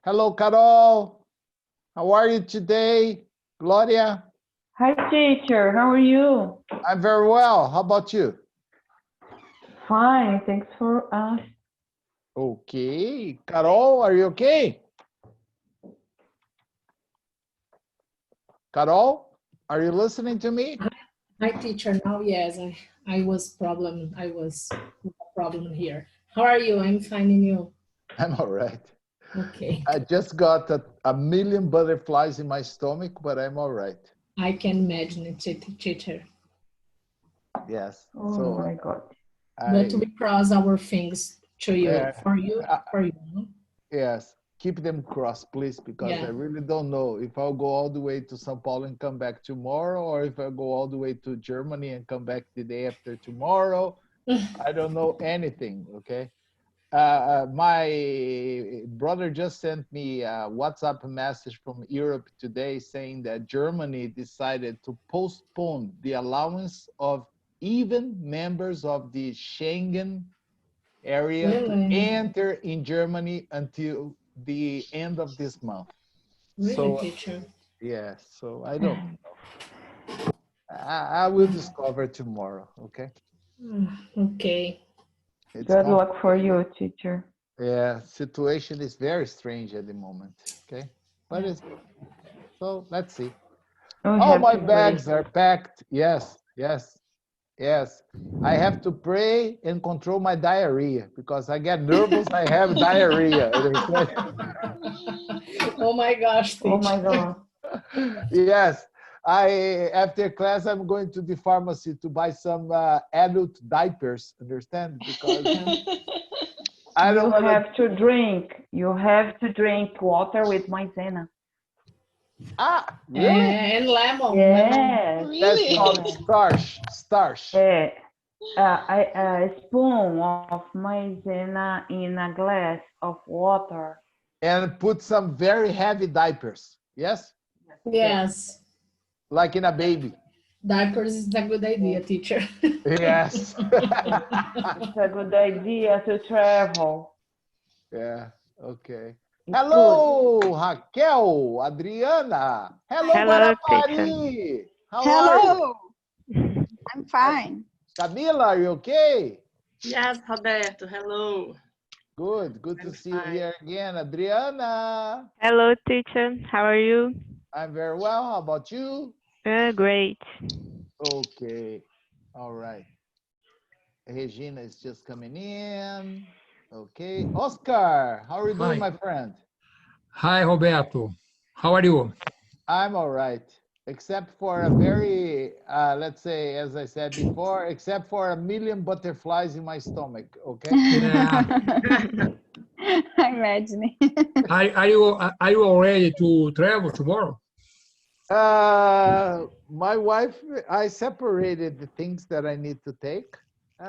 Hello, Carol. How are you today? Gloria? Hi, teacher. How are you? I'm very well. How about you? Fine. Thanks for asking. Okay. Carol, are you okay? Carol, are you listening to me? Hi, teacher. Now, yes, I was with a problem here. How are you? I'm finding you. I'm all right. Okay. I just got a million butterflies in my stomach, but I'm all right. I can imagine it, teacher. Yes. Oh So my God. But we cross our things to you, for you. No? Yes. Keep them crossed, please, because I really don't know if I'll go all the way to São Paulo and come back tomorrow, or if I'll go all the way to Germany and come back the day after tomorrow. I don't know anything, okay? My brother just sent me a WhatsApp message from Europe today saying that Germany decided to postpone the allowance of even members of the Schengen area to enter in Germany until the end of this month. Really, teacher? Yeah, so I don't know. I will discover tomorrow, okay? Okay. Good luck for you, teacher. Yeah, situation is very strange at the moment, okay? But it's so let's see. All my bags are packed. Yes, yes, yes. I have to pray and control my diarrhea because I get nervous. I have diarrhea. Oh my gosh, teacher. Oh my God. Yes. After class, I'm going to the pharmacy to buy some adult diapers. Understand? Because I don't want You have to drink water with maizena. Ah, really? And lemon. Yes. Lemon. That's called starch. A spoon of maizena in a glass of water. And put some very heavy diapers. Yes? Yes. Like in a baby. Diapers is a good idea, teacher. Yes. It's a good idea to travel. Yeah, okay. Hello, Raquel, Adriana. Hello, Guarapari. How are you? I'm fine. Camila, are you okay? Yes, Roberto. Hello. Good to see you here again. Adriana. Hello, teacher. How are you? I'm very well. How about you? Great. Okay. All right. Regina is just coming in. Okay. Oscar, how are you doing, my friend? Hi, Roberto. How are you? I'm all right, except for a very, let's say, as I said before, except for a million butterflies in my stomach, okay? Yeah. I imagine. Are you all ready to travel tomorrow? My wife, I separated the things that I need to take.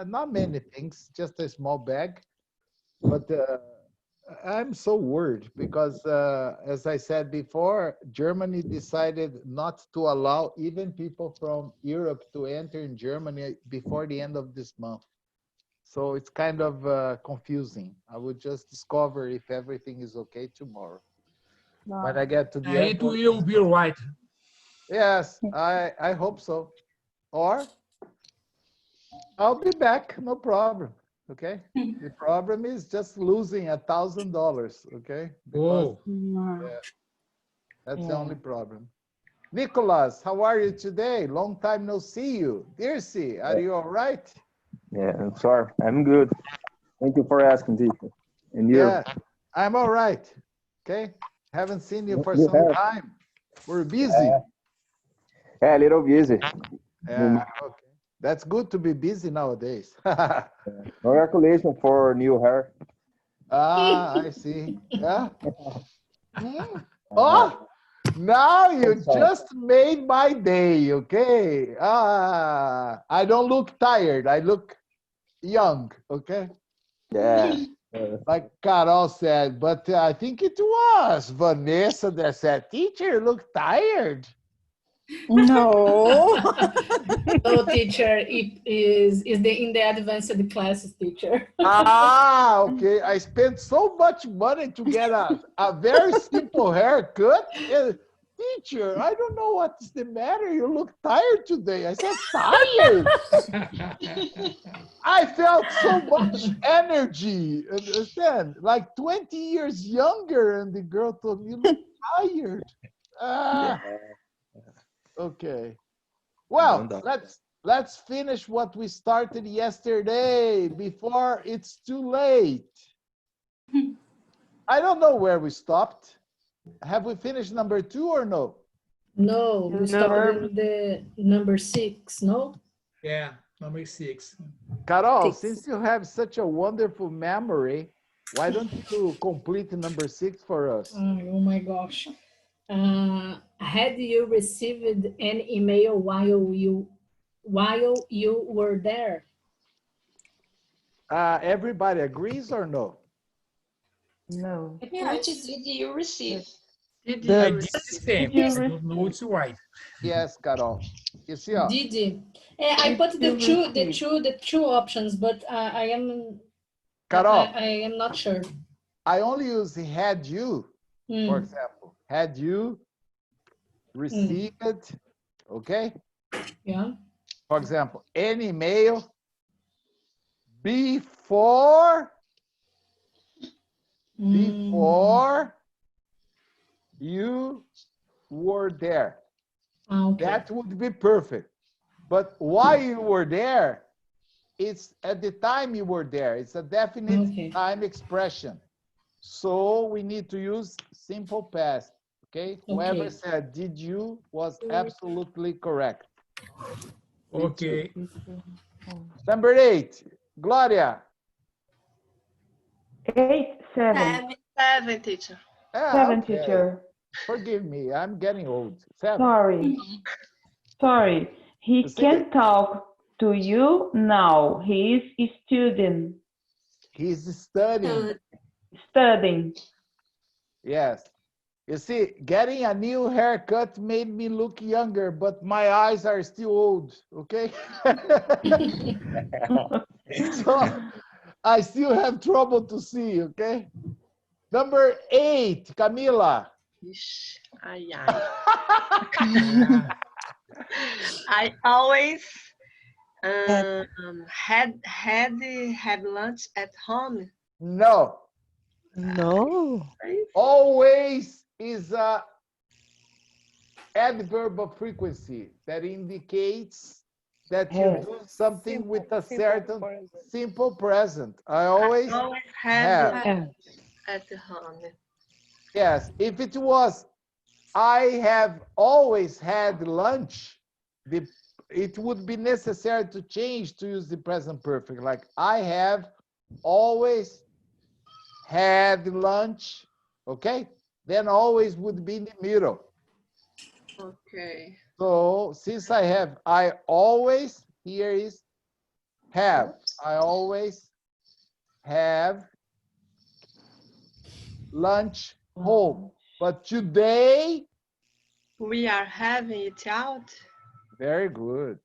Not many things, just a small bag. But I'm so worried because, as I said before, Germany decided not to allow even people from Europe to enter in Germany before the end of this month. So it's kind of confusing. I will just discover if everything is okay tomorrow. When I get to the airport. It will be right. Yes, I hope so. Or I'll be back, no problem. Okay. The problem is just losing $1,000. Okay. Because, that's the only problem. Nicholas, how are you today? Long time no see you. Dirce, are you all right? Yeah, I'm sorry. I'm good. Thank you for asking, teacher. And you? Yeah, I'm all right. Okay. Haven't seen you for some time. We're busy. Yeah, a little busy. Yeah, okay. That's good to be busy nowadays. Congratulations for new hair. I see. Yeah. Oh, now you just made my day, okay? I don't look tired. I look young, okay? Yeah. Like Carol said, but I think it was Vanessa that said, teacher, you look tired. No. No, teacher, it is in the advanced classes, teacher. Ah, okay. I spent so much money to get a very simple haircut. Teacher, I don't know what's the matter. You look tired today. I said, tired? I felt so much energy. Understand? Like 20 years younger, and the girl told me, you look tired. Ah, okay. Well, let's finish what we started yesterday before it's too late. I don't know where we stopped. Have we finished number 2 or no? No, we started with the number 6, no? Yeah, number 6. Carol, 6. since you have such a wonderful memory, why don't you complete number 6 for us? Oh my gosh. Had you received an email while you were there? Everybody agrees or no? No. Which did you receive? Did I you did the receive? same. you I don't know it's right. Yes, Carol. You see, Did you? I put the two options, but I am Carol, I am not sure. I only use had you, for Mm, example. Had you received, okay? yeah. For example, an email before you were there. Okay. That would be perfect. But while you were there, it's at the time you were there. It's a definite time expression. So we need to use simple past. Okay? Whoever said did you was absolutely correct. Okay. Number 8, Gloria. 8, 7. 7, teacher. 7, Okay. teacher. Forgive me, I'm getting old. 7. Sorry. He You see? can talk to you now. He is a student. He's studying. Studying. Yes. You see, getting a new haircut made me look younger, but my eyes are still old, okay? So I still have trouble to see, okay? Number 8, Camila. Ixi, ai, ai. I always had lunch at home. No. No. Always is a adverb of frequency that indicates that you do something with a certain simple present. I always have have. lunch at home. Yes, if it was I have always had lunch, it would be necessary to change to use the present perfect. Like I have always had lunch, okay? Then always would be in the middle. Okay. So since I always, here is have. I always have lunch home. But today, we are having it out. Very good.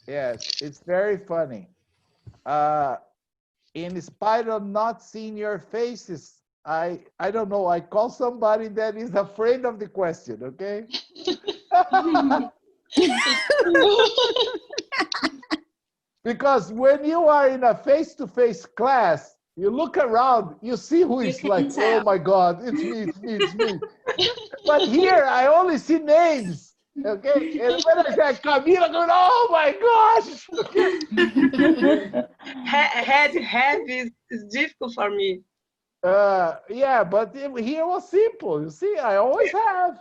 Yes, it's very funny. In spite of not seeing your faces, I don't know, I call somebody that is afraid of the question, okay? Because when you are in a face-to-face class, you look around, you see who is like, oh my God, it's me, it's me, it's me. But here, I only see names, okay? And when I say Camila, I go, oh my gosh! Okay? Have is difficult for me. Yeah, but here was simple. You see, I always have.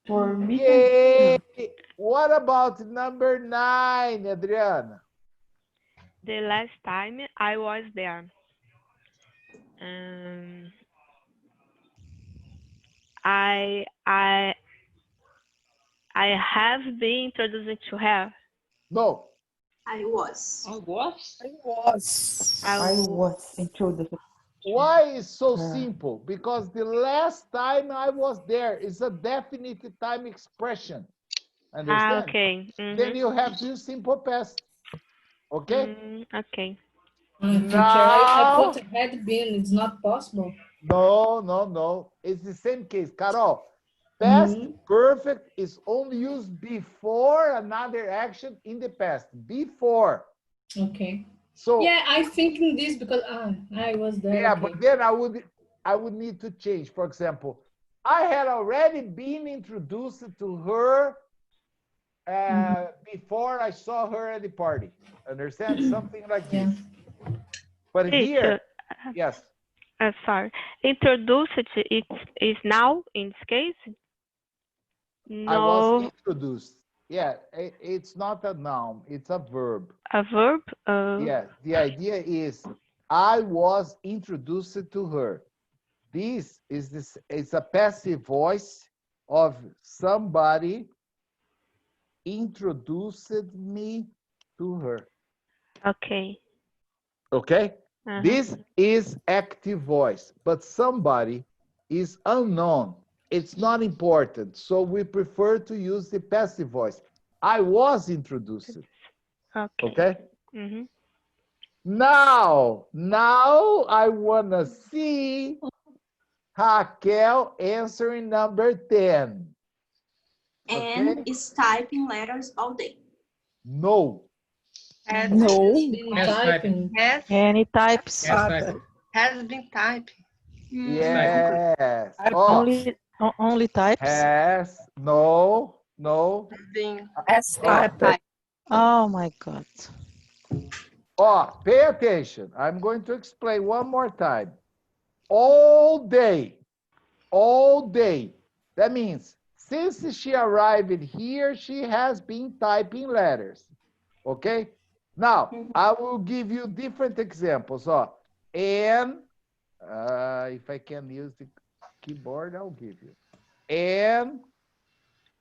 For me. Yay! What about number 9, Adriana? The last time I was there. I have been introduced to her. No. I was. I was introduced. Why is so simple? Because the last time I was there is a definite time expression. Understand? Okay. Then you have to use simple past. Okay? Okay. Teacher, I Now, put had been. It's not possible. no. It's the same case. Carol, past Mhm. perfect is only used before another action in the past. Before. Okay. So Yeah, I think in this because I was there. yeah, Okay. but then I would need to change. For example, I had already been introduced to her before I saw her at the party. Understand? Something like Yeah. this. But here, Teacher, yes, sorry. Introduced it is now in this case? I was No, introduced. Yeah, it's not a noun, it's a verb. a verb? Yeah, the idea is I was introduced to her. This it's a passive voice of somebody introduced me to her. Okay. Okay? Uh-huh. This is active voice, but somebody is unknown. It's not important. So we prefer to use the passive voice. I was introduced. Okay. Okay? Mm-hmm. Now I want to see Raquel answering number 10. And Okay? is typing letters all day. No. Has No. Been Has typing. has Any types? Yes, type. has been typing. Yes. Are Oh, only types? has. No. Has been As type. Oh my God. Oh, pay attention. I'm going to explain one more time. All day. All day. That means since she arrived here, she has been typing letters. Okay? Now, I will give you different examples. And if I can use the keyboard, I'll give you. And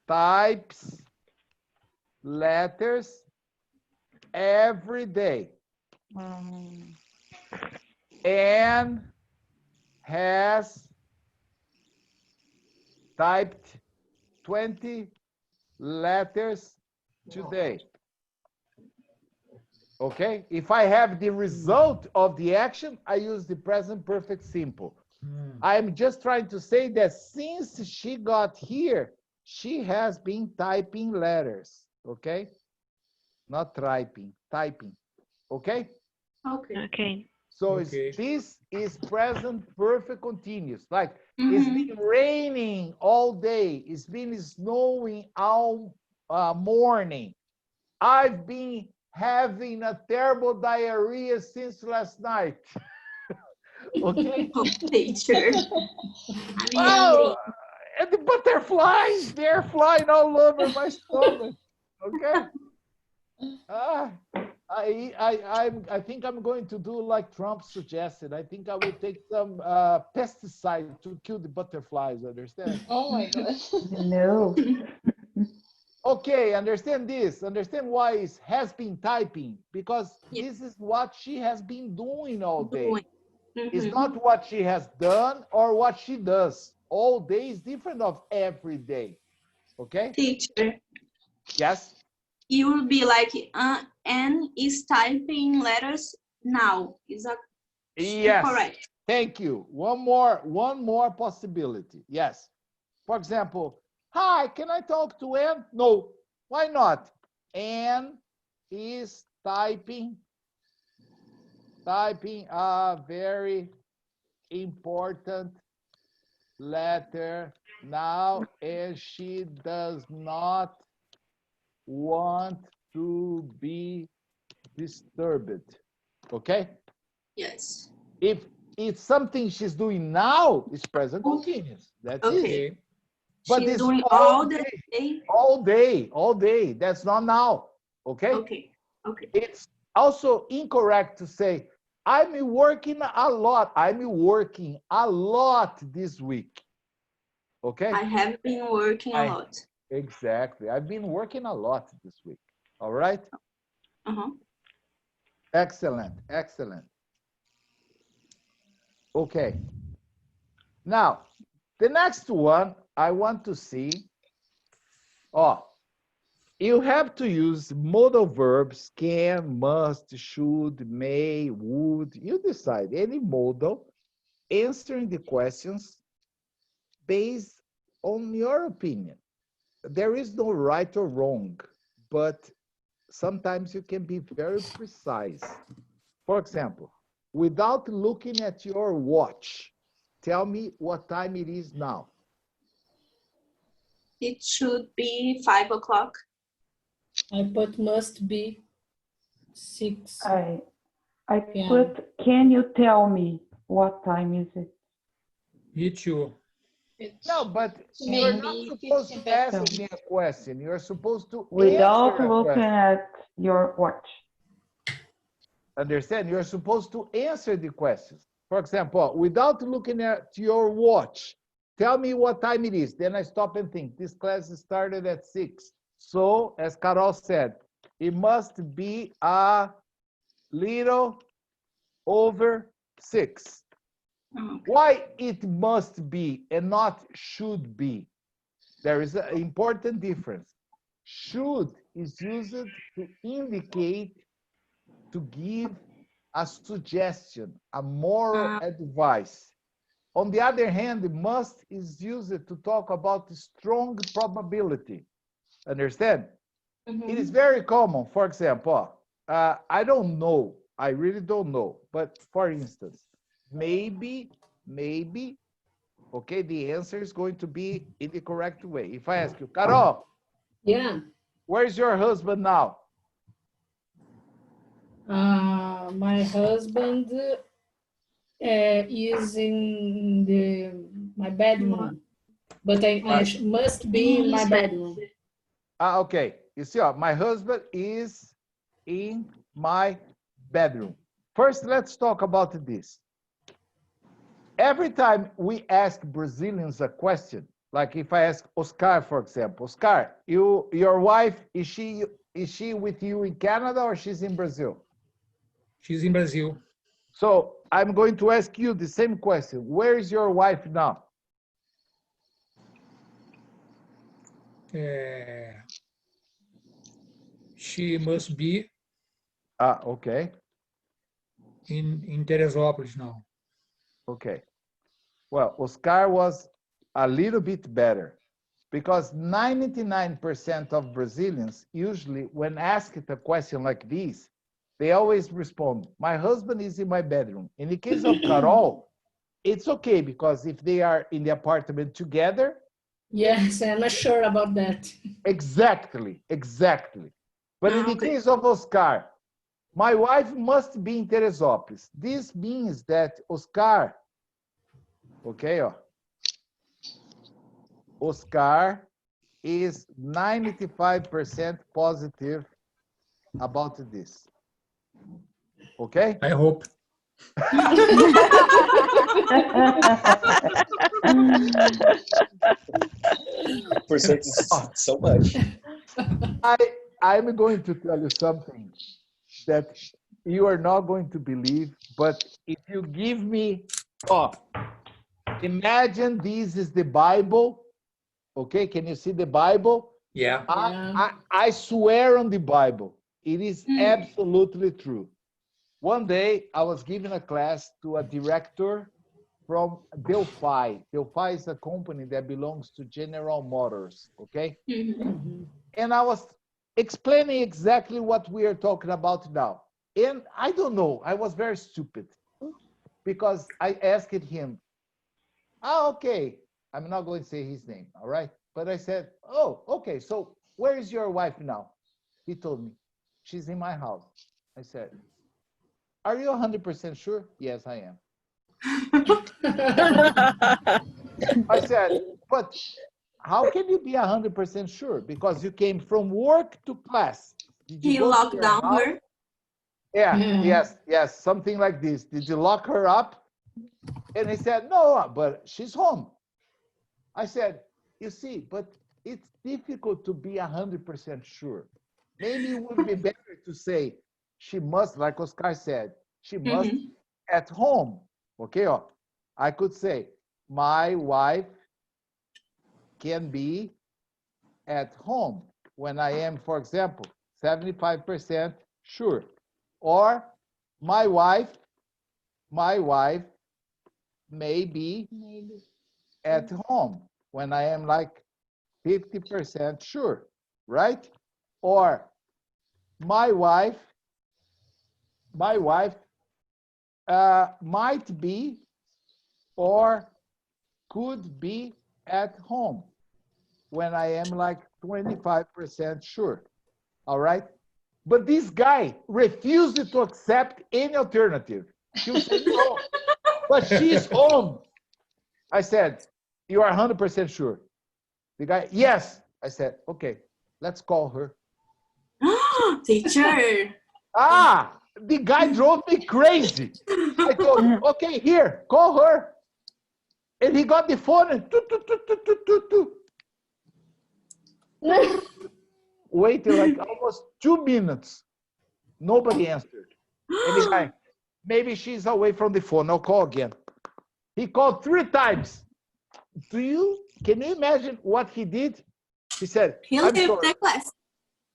types letters every day. And has typed 20 letters today. Okay? If I have the result of the action, I use the present perfect simple. I'm just trying to say that since she got here, she has been typing letters. Okay? Not typing, typing. Okay? Okay. Okay. So Okay. this is present perfect continuous. Like it's been raining all day. It's been snowing all morning. I've been having a terrible diarrhea since last night. Okay? Oh, teacher. I'm Oh, and the butterflies, they're flying all over my stomach. Okay? I think I'm going to do like Trump suggested. I think I will take some pesticide to kill the butterflies, understand? Oh my God. No. Okay, understand this. Understand why it has been typing, because Yeah. this is what she has been doing all day. Doing. It's not what she has done or what she does. All day is different of every day. Okay? Teacher, Yes? you will be like, and is typing letters now. Is that Yes. correct? Thank you. One more possibility. Yes. For example, hi, can I talk to Anne? No. Why not? Anne is typing a very important letter now, and she does not want to be disturbed. Okay? Yes. If it's something she's doing now, it's present continuous. That's Okay. it. Okay. But She's it's doing all all the day. all day. That's not now. Okay? Okay. Okay. It's also incorrect to say, I'm working a lot. I'm working a lot this week. Okay? I have been working a lot. Exactly. I've been working a lot this week. All right? Uh-huh. Excellent. Excellent. Okay. Now, the next one I want to see. Oh, You have to use modal verbs, can, must, should, may, would. You decide any modal, answering the questions based on your opinion. There is no right or wrong, but sometimes you can be very precise. For example, without looking at your watch, tell me what time it is now. It should be 5 o'clock. I put must be 6. I Yeah. put, can you tell me what time is it? Me too. No, but you're not supposed to ask me a question. You're supposed to Without answer a looking question. at your watch. Understand? You're supposed to answer the questions. For example, without looking at your watch, tell me what time it is. Then I stop and think, this class started at 6. So, as Carol said, it must be a little over 6. Why it must be and not should be? There is an important difference. Should is used to indicate, to give a suggestion, a moral advice. On the other hand, must is used to talk about the strong probability. Understand? It is very common. For example, I don't know. I really don't know. But for instance, maybe, okay, the answer is going to be in the correct way. If I ask you, Carol, Yeah. where's your husband now? My husband is in my bedroom, but I must be in my bedroom. Okay. You see, my husband is in my bedroom. First, let's talk about this. Every time we ask Brazilians a question, like if I ask Oscar, for example, Oscar, your wife, is she with you in Canada or she's in Brazil? She's in Brazil. So I'm going to ask you the same question. Where is your wife now? She must be Okay. in Teresópolis now. Okay. Well, Oscar was a little bit better because 99% of Brazilians usually, when asked a question like this, they always respond, my husband is in my bedroom. In the case of Carol, it's okay because if they are in the apartment together. Yes, I'm not sure about that. Exactly. But in the case of Oscar, my wife must be in Teresópolis. This means that Oscar, okay, Oscar is 95% positive about this. Okay? I hope. Percent is so much. I'm going to tell you something that you are not going to believe, but if you give me, imagine this is the Bible. Okay, can you see the Bible? Yeah. I swear on the Bible. It is absolutely true. One day, I was giving a class to a director from Delphi. Delphi is a company that belongs to General Motors, okay? And I was explaining exactly what we are talking about now. And I don't know, I was very stupid because I asked him, okay, I'm not going to say his name, all right? But I said, oh, okay, so where is your wife now? He told me, she's in my house. I said, are you 100% sure? Yes, I am. I said, but how can you be 100% sure? Because you came from work to class. Did you He go locked to your down house? her. Yeah, yes, something like this. Did you lock her up? And he said, no, but she's home. I said, you see, but it's difficult to be 100% sure. Maybe it would be better to say, she must, like Oscar said, she must be at home. Okay, I could say, my wife can be at home. when I am, for example, 75% sure. Or my wife may be at home when I am like 50% sure, right? Or my wife might be or could be at home when I am like 25% sure. All right? But this guy refused to accept any alternative. He was saying, no, but she's home. I said, you are 100% sure? The guy, yes. I said, okay, let's call her. Teacher. The guy drove me crazy. I told him, okay, here, call her. And he got the phone and waited like almost 2 minutes. Nobody answered. And the guy, maybe she's away from the phone. I'll call again. He called 3 times. Can you imagine what he did? He said, He I'm left sorry. the class.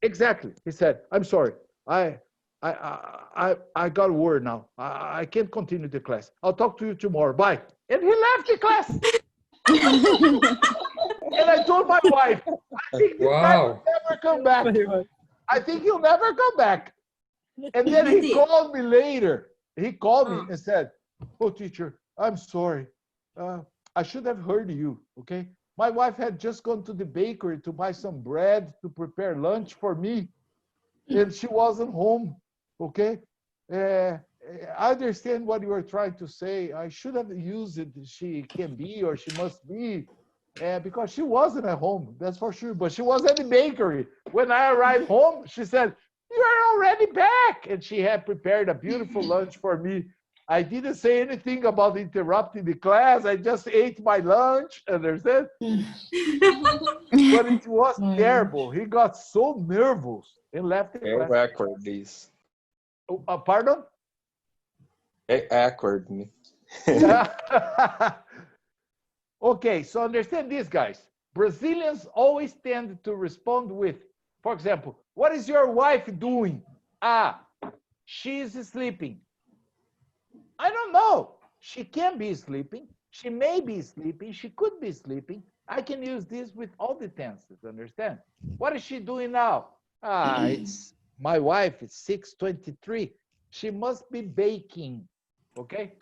Exactly. He said, I'm sorry. I got a word now. I can't continue the class. I'll talk to you tomorrow. Bye. And he left the class. And I told my wife, I think this guy will never come back. I think he'll never come back. And then he called me later. He called me and said, oh, teacher, I'm sorry. I should have heard you, okay? My wife had just gone to the bakery to buy some bread to prepare lunch for me. And she wasn't home, okay? I understand what you were trying to say. I should have used it. She can be or she must be. Because she wasn't at home, that's for sure. But she was at the bakery. When I arrived home, she said, you're already back. And she had prepared a beautiful lunch for me. I didn't say anything about interrupting the class. I just ate my lunch, understand? But it was terrible. He got so nervous and left the class. Very awkward, this. Pardon? Very awkward. Okay, so understand this, guys. Brazilians always tend to respond with, for example, what is your wife doing? She's sleeping. I don't know. She can be sleeping. She may be sleeping. She could be sleeping. I can use this with all the tenses, understand? What is she doing now? It's my wife. It's 6:23. She must be baking, okay?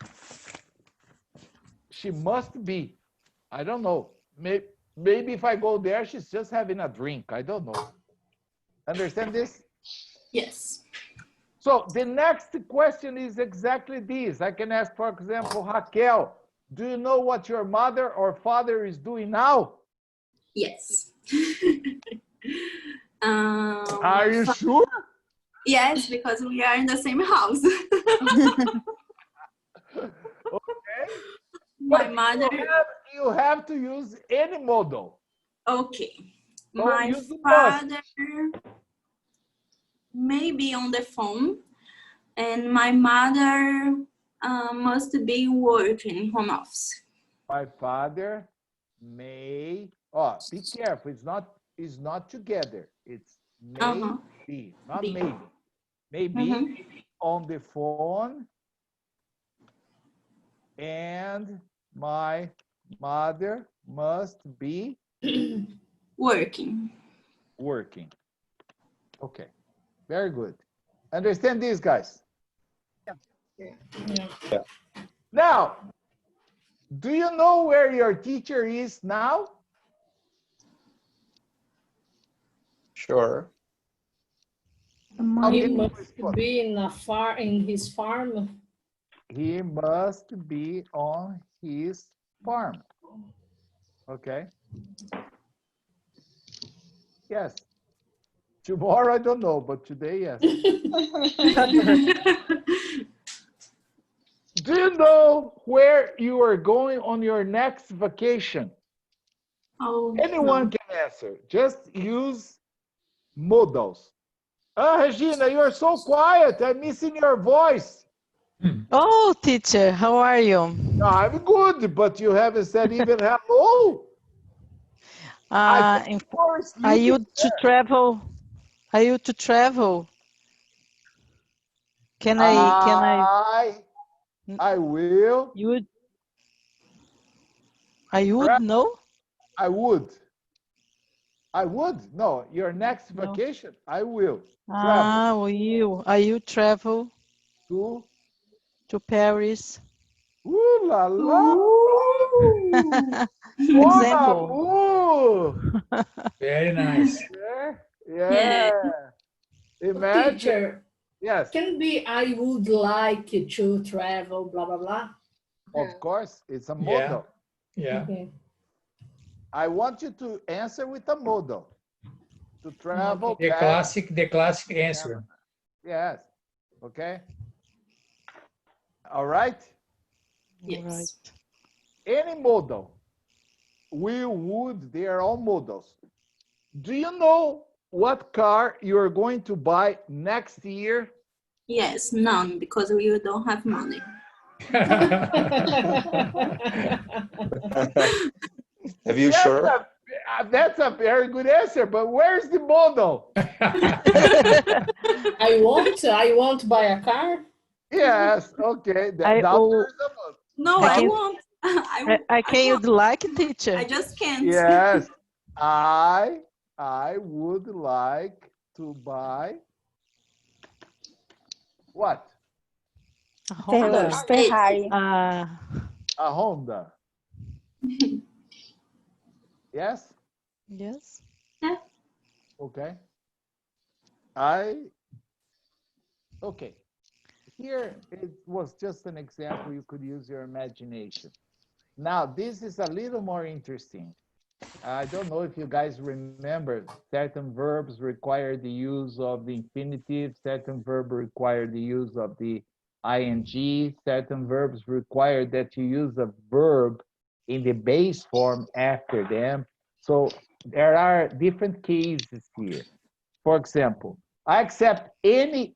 She must be. I don't know. Maybe if I go there, she's just having a drink. I don't know. Understand this? Yes. So the next question is exactly this. I can ask, for example, Raquel, do you know what your mother or father is doing now? Yes. Are you sure? Yes, because we are in the same house. Okay. My mother. You have to use any modal. Okay. Don't My use the father may be on the phone, and my mother must be working home office. My father may. Be careful. It's not together. It's may be, not maybe. Maybe on the phone, and my mother must be working. Okay, very good. Understand these, guys? Yeah. Now, do you know where your teacher is now? Sure. He must be in his farm. He must be on his farm. Okay. Yes. Tomorrow, I don't know, but today, yes. Do you know where you are going on your next vacation? Anyone can answer. Just use modals. Regina, you're so quiet. I'm missing your voice. Oh, teacher, how are you? I'm good, but you haven't said even hello. In, course, are you you to travel? Are you to travel? Can I? I will. You would? I would know. I would. I would. No, your next No. vacation, I will travel Will you? Are you travel to. Paris? Ooh la la! Mon Example. amour! Very nice. Yeah, Yeah. yeah. Imagine. Teacher, Yes, can be I would like to travel, blah, blah, blah. of course, it's a Yeah. modal. Yeah. Okay. I want you to answer with a modal. To travel The back. classic answer. Yes. Okay. All right. Yes. Right. Any modal. Will, would, they are all modals. Do you know what car you're going to buy next year? Yes, none, because we don't have money. Have you sure? That's a very good answer, but where's the modal? I won't buy a car. Yes, okay. I No, I I can- won't. I can you like teacher? I just can't. Yes, I would like to buy what? A Honda. Ferrari. A Honda. Yes? Yes. Okay. Okay. Here it was just an example. You could use your imagination. Now, this is a little more interesting. I don't know if you guys remember, certain verbs require the use of the infinitive, certain verbs require the use of the ing, certain verbs require that you use a verb in the base form after them. So there are different cases here. For example, I accept any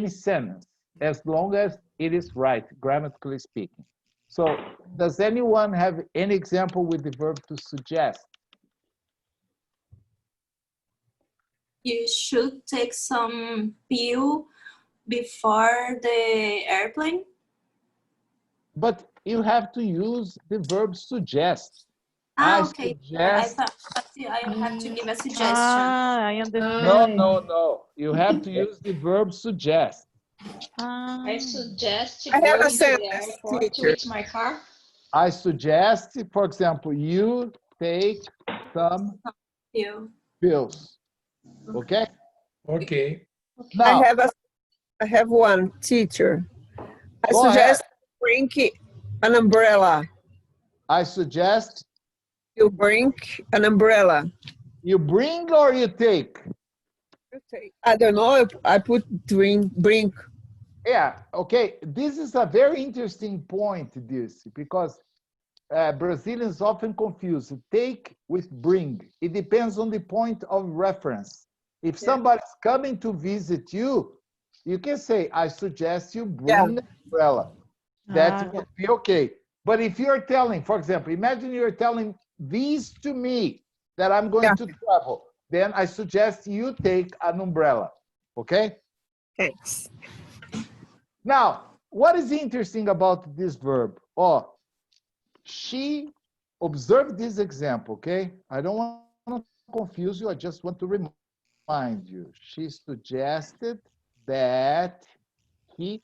sentence as long as it is right, grammatically speaking. So does anyone have any example with the verb to suggest? You should take some pill before the airplane. But you have to use the verb suggest. I Okay. suggest. I have to give a suggestion. I understand. No. You have to use the verb suggest. I suggest I have going a to the sentence, airport teacher. with my car. I suggest, for example, you take some pills. Okay? Okay. Now, I have one, teacher. I Go suggest ahead. bring an umbrella. I suggest you bring an umbrella. You bring or you take? I don't know. I put bring. Yeah, okay. This is a very interesting point, this, because Brazilians often confuse take with bring. It depends on the point of reference. If somebody's coming to visit you, you can say, I suggest you bring an umbrella. That would be okay. But if you're telling, for example, imagine you're telling these to me that I'm going to travel, then I suggest you take an umbrella. Okay? Thanks. Now, what is interesting about this verb? Oh, she observed this example, okay? I don't want to confuse you. I just want to remind you. She suggested that he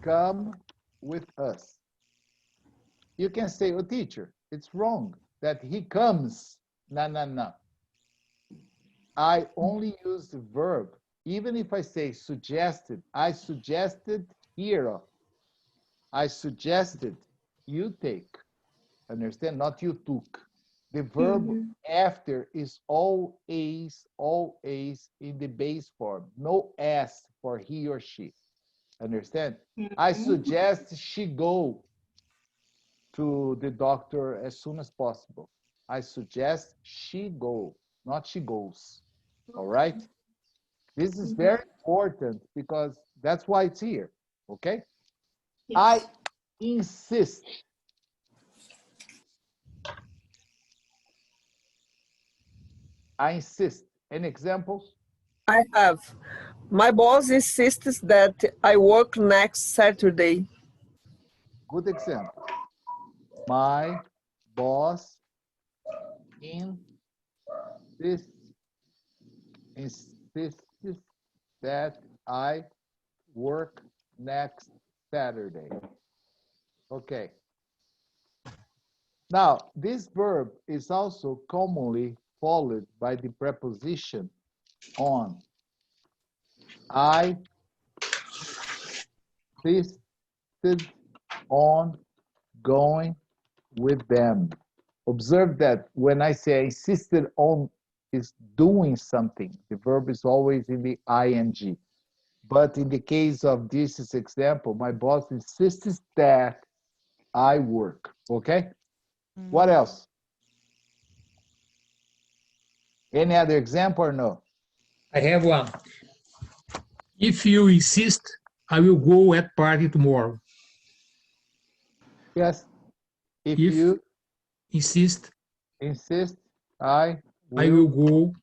come with us. You can say, oh, teacher, it's wrong that he comes. No. I only use the verb. Even if I say suggested, I suggested here. I suggested you take. Understand? Not you took. The verb after is always in the base form. No S for he or she. Understand? I suggest she go to the doctor as soon as possible. I suggest she go, not she goes. All right? This is very important because that's why it's here. Okay? I insist. I insist. Any examples? I have. My boss insists that I work next Saturday. Good example. My boss insists that I work next Saturday. Okay. Now, this verb is also commonly followed by the preposition on. I insisted on going with them. Observe that when I say I insisted on is doing something, the verb is always in the ing. But in the case of this example, my boss insists that I work. Okay? What else? Any other example or no? I have one. If you insist, I will go at party tomorrow. Yes. If you insist, I will go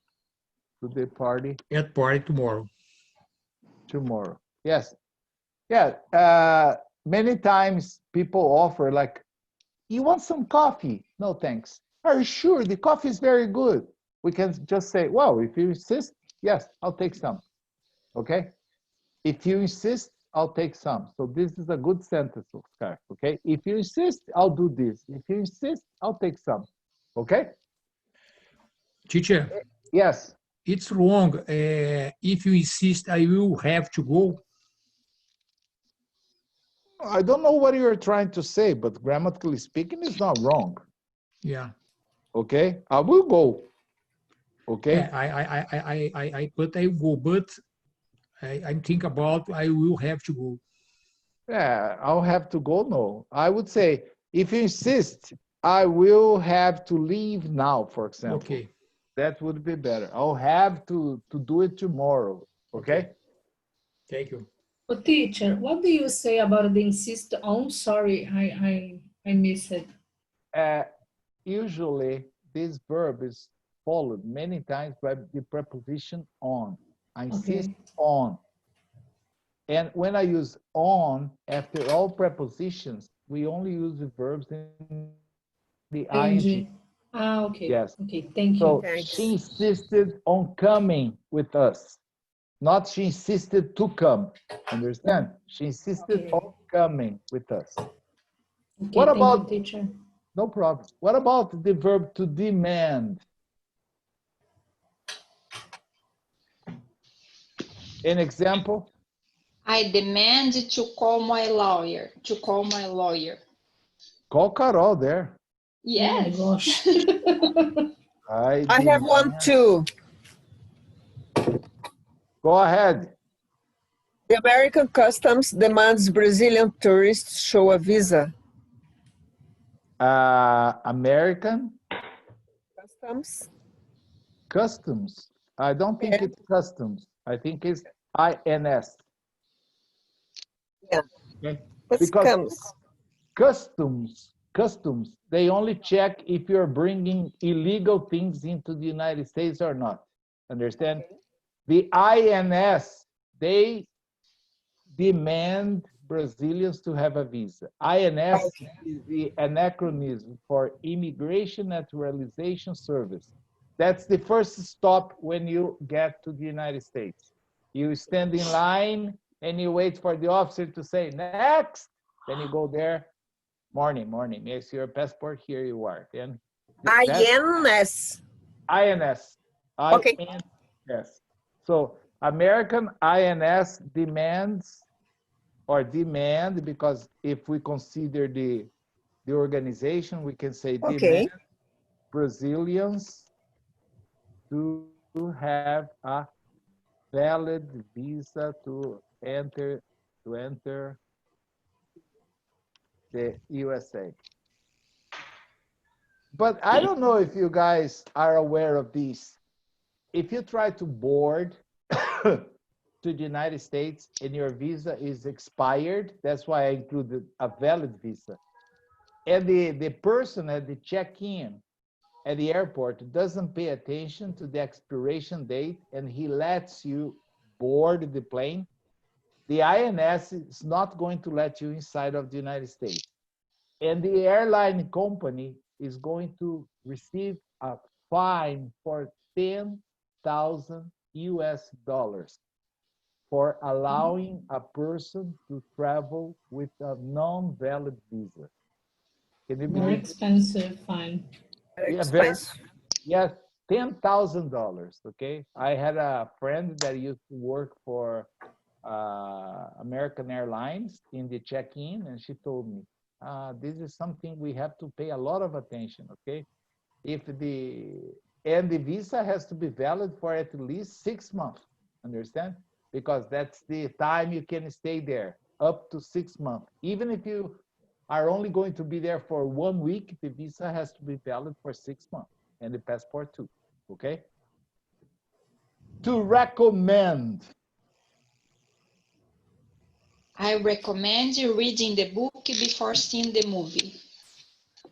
to the party at party tomorrow. Tomorrow. Yes. Yeah. Many times people offer like, you want some coffee? No, thanks. Are you sure? The coffee is very good. We can just say, well, if you insist, yes, I'll take some. Okay? If you insist, I'll take some. So this is a good sentence, Oscar. Okay? If you insist, I'll do this. If you insist, I'll take some. Okay? Teacher. Yes. It's wrong. If you insist, I will have to go. I don't know what you're trying to say, but grammatically speaking, it's not wrong. Yeah. Okay? I will go. Okay? Yeah, I but I will go, but I think about I will have to go. Yeah, I'll have to go. No, I would say if you insist, I will have to leave now, for example. Okay. That would be better. I'll have to do it tomorrow. Okay? Thank you. Oh, teacher, what do you say about the insist on? Sorry, I missed it. Usually, this verb is followed many times by the preposition on. I insist on. And when I use on, after all prepositions, we only use the verbs in the ing. Ah, okay. Yes. Okay, thank you. So she insisted on coming with us. Not she insisted to come. Understand? She insisted on coming with us. Okay, What about, thank you, teacher. no problem. What about the verb to demand? An example? I demand to call my lawyer. To call my lawyer. Call Carol there. Yes. Oh my gosh. I have one too. Go ahead. The American Customs demands Brazilian tourists show a visa. American? Customs? Customs. I don't think it's customs. I think it's INS. Yeah. Okay? Because customs, they only check if you're bringing illegal things into the United States or not. Understand? The INS, they demand Brazilians to have a visa. INS is the anachronism for Immigration Naturalization Service. That's the first stop when you get to the United States. You stand in line and you wait for the officer to say, next. Then you go there, morning. Here's your passport, here you are. Then INS. INS. Okay. Yes. So American INS demands or demand, because if we consider the organization, we can say demand Brazilians to have a valid visa to enter the USA. But I don't know if you guys are aware of this. If you try to board to the United States and your visa is expired, that's why I included a valid visa. And the person at the check-in at the airport doesn't pay attention to the expiration date and he lets you board the plane, the INS is not going to let you inside of the United States. And the airline company is going to receive a fine for 10,000 US dollars for allowing a person to travel with a non-valid visa. Can you Very believe? expensive fine. Yeah, yes, $10,000. Okay, I had a friend that used to work for American Airlines in the check-in, and she told me, this is something we have to pay a lot of attention. Okay, if the visa has to be valid for at least 6 months. Understand? Because that's the time you can stay there, up to 6 months. Even if you are only going to be there for 1 week, the visa has to be valid for 6 months, and the passport too. Okay? To recommend. I recommend you reading the book before seeing the movie.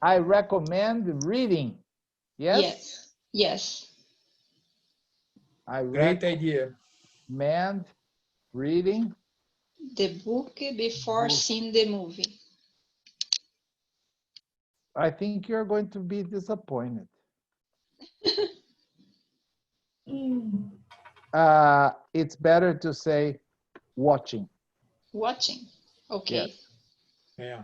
I recommend reading. Yes? Yes. I Great idea. recommend reading the book before seeing the movie. I think you're going to be disappointed. It's better to say watching. Watching. Okay. Yes. Yeah.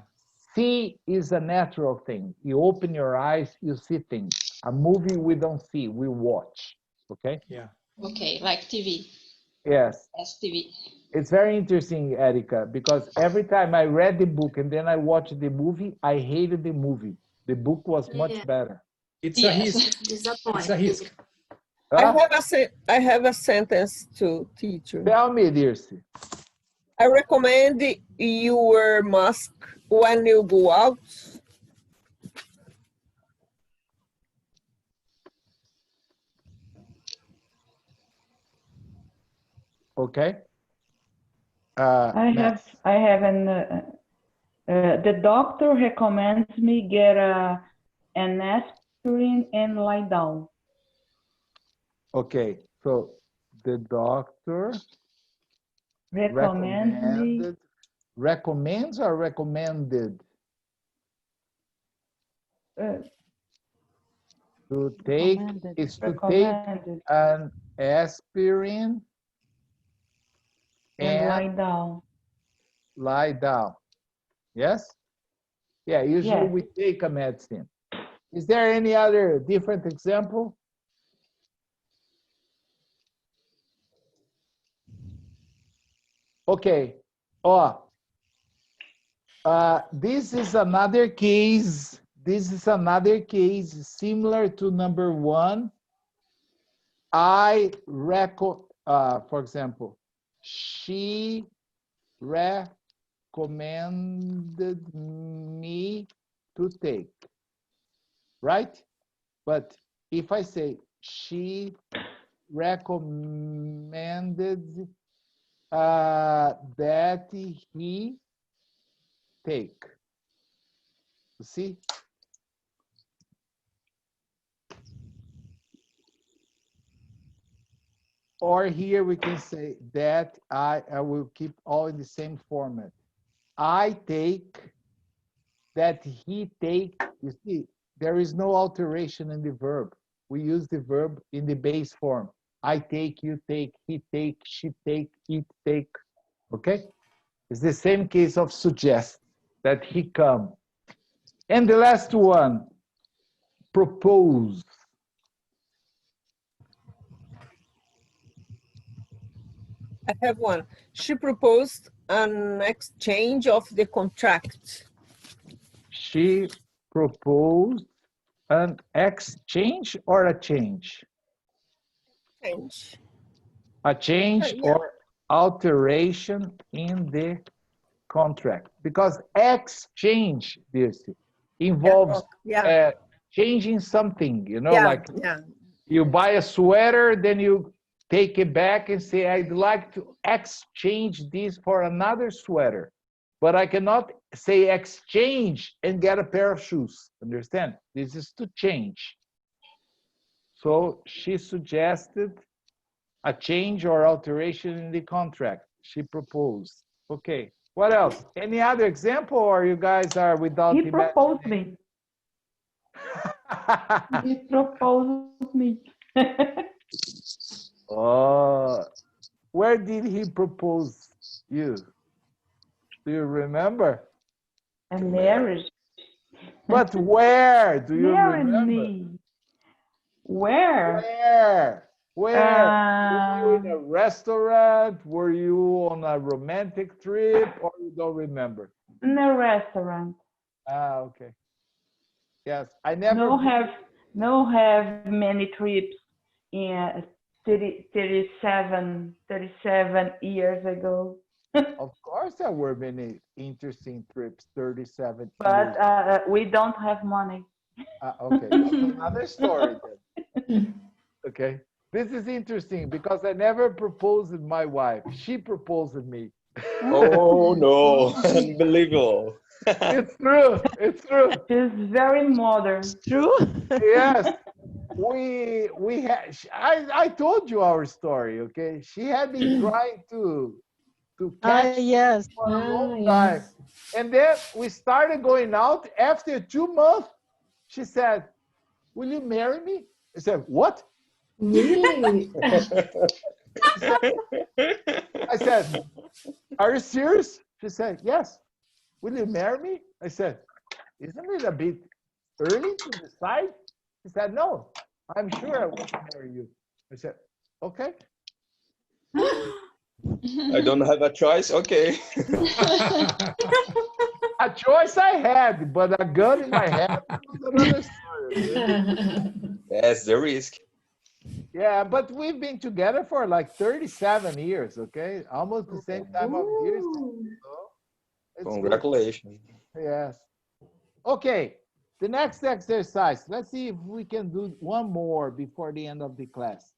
See is a natural thing. You open your eyes, you see things. A movie we don't see, we watch. Okay? Yeah. Okay, like TV. Yes. Yes, TV. It's very interesting, Erica, because every time I read the book and then I watched the movie, I hated the movie. The book was much better. It's a risk. It's a risk. I have a sentence to teach you. Tell me, Dirce. I recommend you wear mask when you go out. Okay. I have the doctor recommends me get an aspirin and lie down. Okay, so the doctor recommends or recommended to take take an aspirin and lie down. Lie down. Yes? Yeah, usually Yes. we take a medicine. Is there any other different example? Okay. This is another case. This is another case similar to number one. For example, she recommended me to take, right? But if I say she recommended that he take, you see? Or here we can say that I will keep all in the same format. I take, that he take. You see, there is no alteration in the verb. We use the verb in the base form. I take, you take, he take, she take, it take. Okay? It's the same case of suggest, that he come. And the last one, propose. I have one. She proposed an exchange of the contract. She proposed an exchange or a change? Change. A change or alteration in the contract. Because exchange, this involves changing something, you know, like you buy a sweater, then you take it back and say, I'd like to exchange this for another sweater. But I cannot say exchange and get a pair of shoes. Understand? This is to change. So she suggested a change or alteration in the contract. She proposed. Okay. What else? Any other example, or you guys are without He proposed me. He proposed me. Oh, where did he propose you? Do you remember? A marriage. But where? Do you Marry remember? me. Where? Where? Where? Were you in a restaurant? Were you on a romantic trip, or you don't remember? In a restaurant. Ah, okay. Yes, I No never. have many trips in 37 years ago. Of course, there were many interesting trips. 37 years. But we don't have money. Okay, that's another story then. Okay, this is interesting because I never proposed my wife. She proposed me. Oh no, unbelievable. It's true. It's true. She's very modern. True? Yes, we had. I told you our story. Okay, she had been trying to catch me Yes. for a long yeah. time, and then we started going out. After 2 months, she said, "Will you marry me?" I said, "What?" Really? I said, "Are you serious?" She said, "Yes." "Will you marry me?" I said, "Isn't it a bit early to decide?" She said, "No, I'm sure I want to marry you." I said, "Okay." I don't have a choice. Okay. A choice I had, but a gun in my hand was another story. Okay? That's the risk. Yeah, but we've been together for like 37 years, okay? Almost the same time of years. So it's good. Congratulations. Yes. Okay, the next exercise. Let's see if we can do one more before the end of the class.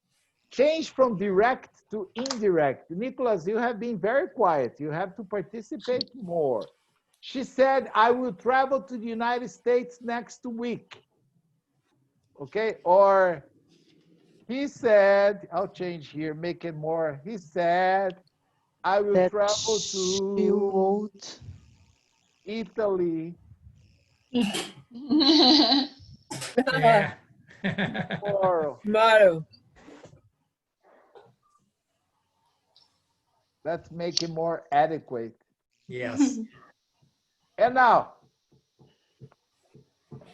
Change from direct to indirect. Nicholas, you have been very quiet. You have to participate more. She said, "I will travel to the United States next week." Okay, or he said, I'll change here, make it more. He said, "I will That travel she to would. Italy Yeah. tomorrow." Tomorrow. Let's make it more adequate. Yes. And now,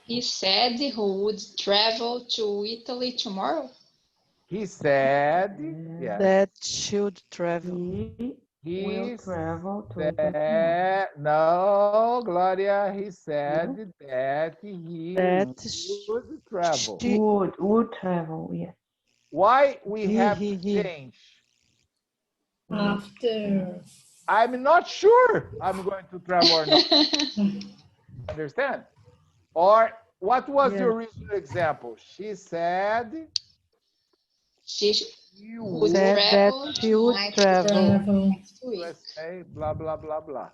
He said he would travel to Italy tomorrow. he said, yes, That should travel. He will he travel to Italy tomorrow. said, no, Gloria, he said that he That would travel. she, Would travel, yes. Why we have he, to change? After. I'm not sure I'm going to travel or not. Understand? Or what was the Yes. original example? She said She you would said that travel she would tonight travel. Travel. next week. USA, blah, blah, blah, blah.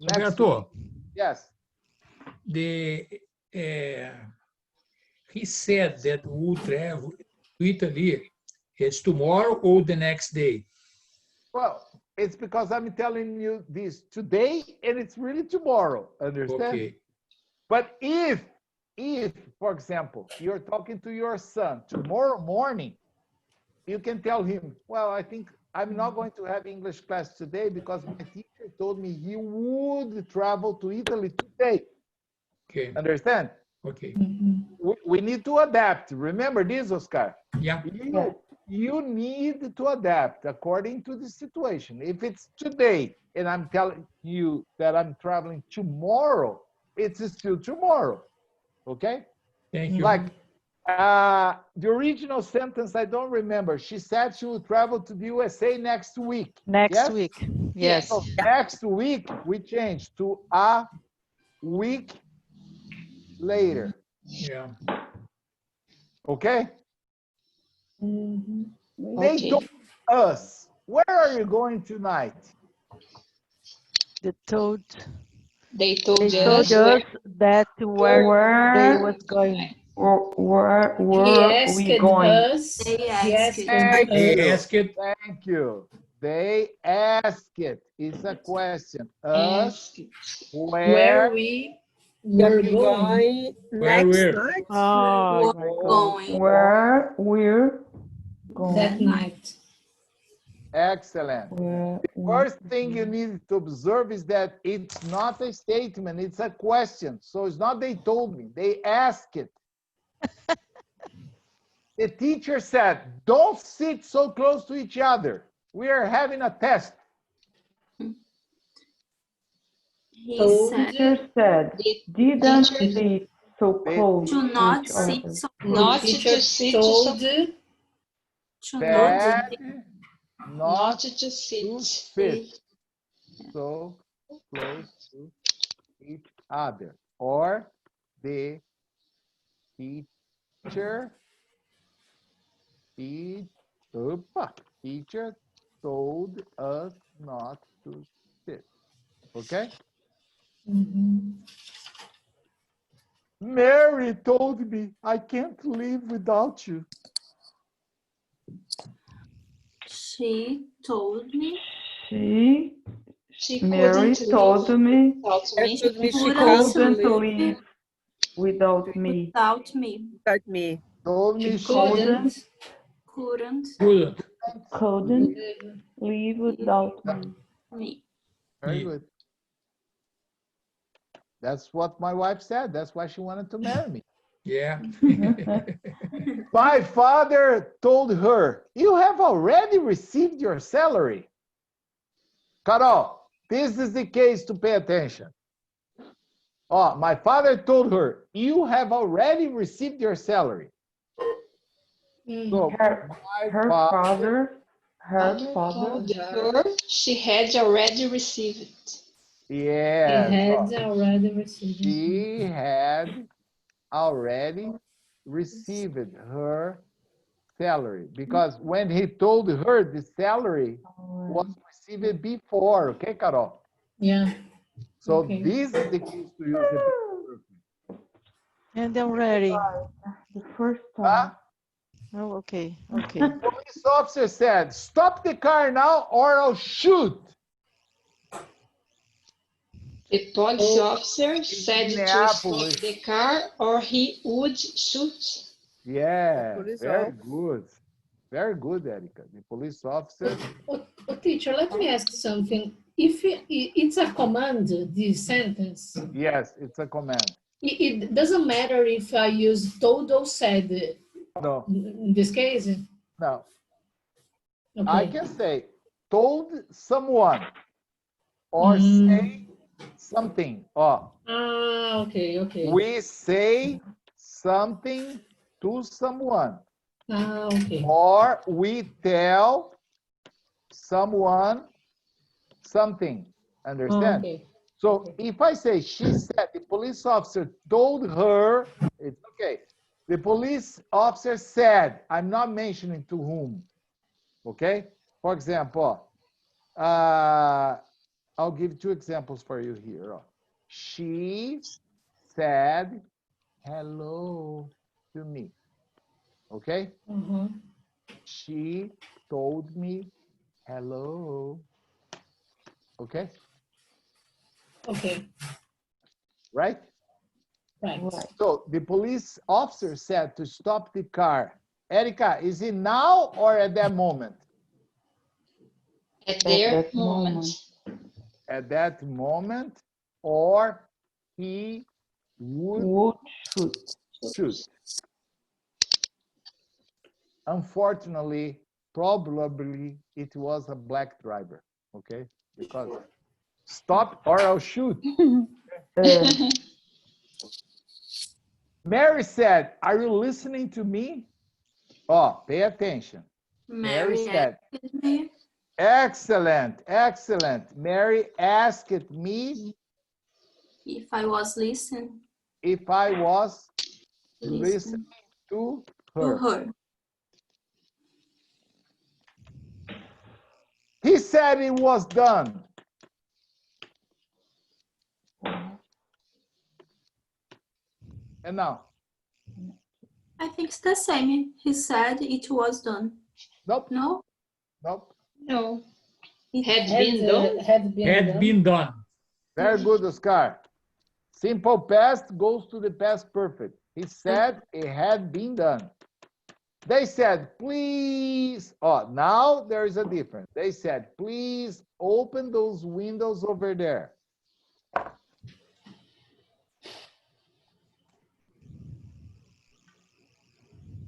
Next Roberto, week. Yes. he said that we'll travel to Italy. It's tomorrow or the next day? Well, it's because I'm telling you this today and it's really tomorrow. Understand? Okay. But if, for example, you're talking to your son tomorrow morning, you can tell him, well, I think I'm not going to have English class today because my teacher told me he would travel to Italy today. Okay. Understand? Okay. We need to adapt. Remember this, Oscar? Yeah. You need to adapt according to the situation. If it's today and I'm telling you that I'm traveling tomorrow, it's still tomorrow. Okay? Thank you. Like the original sentence, I don't remember. She said she will travel to the USA next week. Next week. Yes. So next week, we change to a week later. Yeah. Okay? They Okay. told us, where are you going tonight? They told They told us us that where they was going. Where He were asked we going? us. They He asked. asked They us. ask it. Thank you. They ask it. It's a question. Us, Ask. Where where, we Where were we going. going Where next we're. night? Oh, Were go. going. Where we're That going? night. Excellent. Where First thing you need to observe is that it's not a statement, it's a question. So it's not they told me, they asked it. The teacher said, don't sit so close to each other. We are having a test. He Told said teacher said, didn't sit so close to to not each sit other. so Not close. to sit so, Told To not Said not not to to sit. sit so close to each other. Or the teacher, teacher told us not to sit. Okay? Mary told me I can't live without you. She told me She Mary couldn't told live me without me. Told me she couldn't can't couldn't live live without me. without me. without me. Told me She she couldn't. Couldn't Couldn't. Couldn't live without me. me. Very good. That's what my wife said. That's why she wanted to marry me. Yeah. My father told her, you have already received your salary. Carol, this is the case to pay attention. Oh, my father told her, you have already received your salary. So Her father Told her she had already received it. yes, He had already received. she had already received her salary, because when he told her the salary was received before, okay, Carol? Yeah. So Okay. this is the case to use the perfect. And I'm ready. the first Huh? time. Oh, okay, okay. Police officer said, stop the car now or I'll shoot. The police officer said to stop Minneapolis. the car or he would shoot. Yeah, Police very officer. good. Very good, Erica. The police officer. Teacher, let me ask something. If it's a command, this sentence, Yes, it's a command. it doesn't matter if I use told or said No, in this case? no. I Okay. can say, told someone or say something. Oh, Okay, okay. we say something to someone. Okay. Or we tell someone something. Understand? Okay. So if I say, she said, the police officer told her, it's okay. The police officer said, I'm not mentioning to whom. Okay? For example, I'll give two examples for you here. She said hello to me. Okay? She told me hello. Okay? Okay. Right? Right. So the police officer said to stop the car. Erica, is it now or at that moment? At their moment. At that moment, or he would shoot. Unfortunately, probably it was a black driver, okay? Because stop or I'll shoot. Mary said, are you listening to me? Oh, pay attention. Mary said, asked me excellent, excellent. Mary asked me if I was listening if I was listening to her. He said it was done. And now? think it's the same. He said it was done. Nope. No? Nope. No. It Had been done. Had been done. Very good, Oscar. Simple past goes to the past perfect. He said it had been done. They said, please. Oh, now there is a difference. They said, please open those windows over there.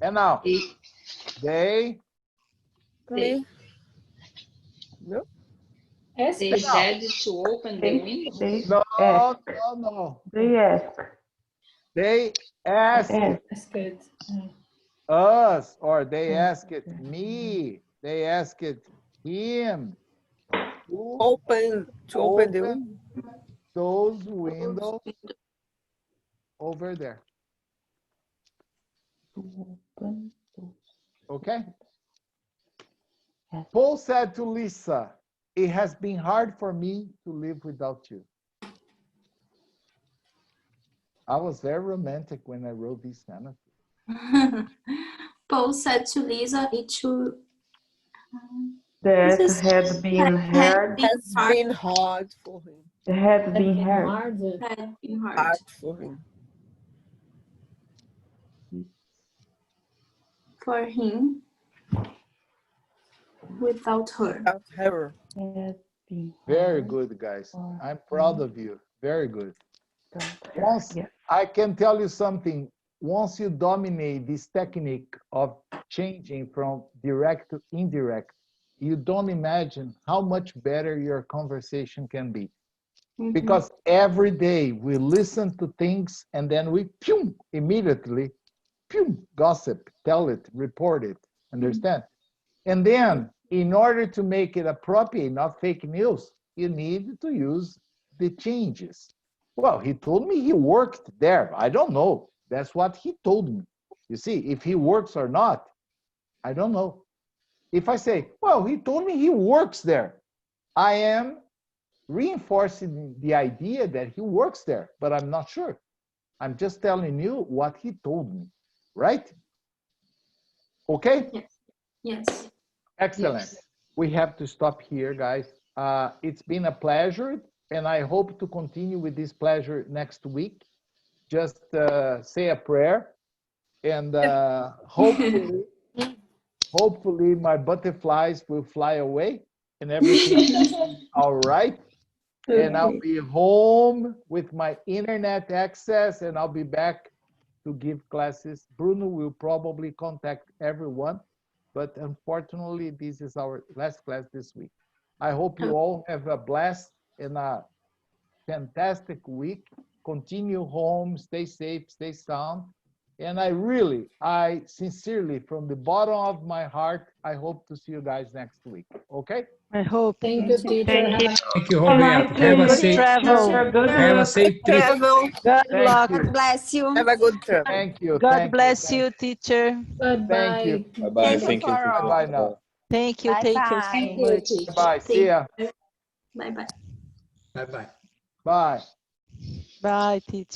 And now, they No. They said to open the windows. No. They ask. They asked That's good. us, or they asked me. They asked him to Open the window. those windows over there. Okay? Paul said to Lisa, it has been hard for me to live without you. I was very romantic when I wrote this sentence. Paul said to Lisa, it should. That This is- had been hard. Has been hard for him. Had been hard. Had been hard. Hard for him. For him without her. Without her. Had been Very good, guys. I'm proud of you. Very good. Once, Yes. I can tell you something. Once you dominate this technique of changing from direct to indirect, you don't imagine how much better your conversation can be. Because every day we listen to things and then we immediately gossip, tell it, report it, understand? And then in order to make it appropriate, not fake news, you need to use the changes. Well, he told me he worked there. I don't know. That's what he told me. You see, if he works or not, I don't know. If I say, well, he told me he works there, I am reinforcing the idea that he works there, but I'm not sure. I'm just telling you what he told me, right? Okay? Yes. Excellent. Yes. We have to stop here, guys. It's been a pleasure, and I hope to continue with this pleasure next week. Just say a prayer, and hopefully my butterflies will fly away and everything all right. And I'll be home with my internet access, and I'll be back to give classes. Bruno will probably contact everyone, but unfortunately, this is our last class this week. I hope you all have a blessed and a fantastic week. Continue home, stay safe, stay sound. And I sincerely, from the bottom of my heart, I hope to see you guys next week. Okay? I hope. Thank you, teacher. Thank you, Roberto. Have a safe trip. God Thank luck. you. God bless you. Have a good trip. Thank you. God bless you, teacher. Thank you. Bye-bye. Thank you. Bye-bye now. Thank you. Take care so Bye-bye. much. Bye. See ya. Bye-bye. Bye-bye. Bye. Bye, teacher.